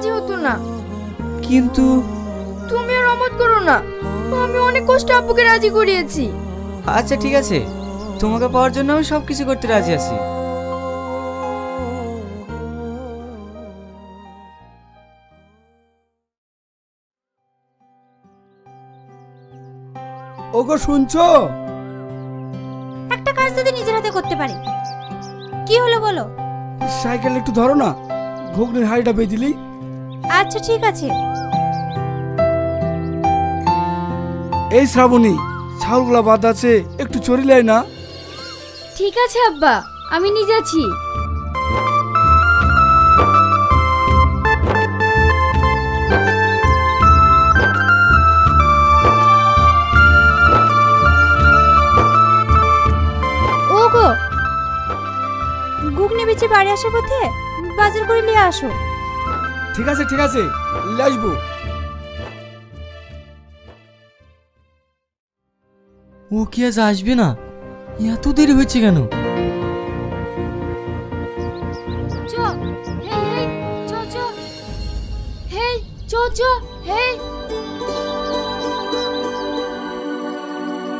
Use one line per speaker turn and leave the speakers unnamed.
রাজি হতো না।
কিন্তু
তুমি আর অমত করো না, আমি অনেক কষ্টে আব্বুকে রাজি করিয়েছি।
আচ্ছা ঠিক আছে, তোমাকে পাওয়ার জন্য আমি সবকিছু করতে রাজি আছি।
ওগো শুনছো?
একটা কাজ যদি নিজের হাতে করতে পারে। কি হলো বলো?
সাইকেল একটু ধরো না, ঘুগনির হাঁড়িটা বেঁধিলি।
আচ্ছা ঠিক আছে।
এই শ্রাবণী, ছাউলগুলা বাদ আছে, একটু চড়িলাই না।
ঠিক আছে আব্বা, আমি নিজে আছি।
ওগো, ঘুগনি বেচে বাড়ি আসার পথে বাজার করে নিয়ে আসো।
ঠিক আছে ঠিক আছে, নিয়ে আসবো।
ও কি আজ আসবে না? এত দেরি হচ্ছে কেন?
চ, হেই হেই, চ চ, হেই চ চ, হেই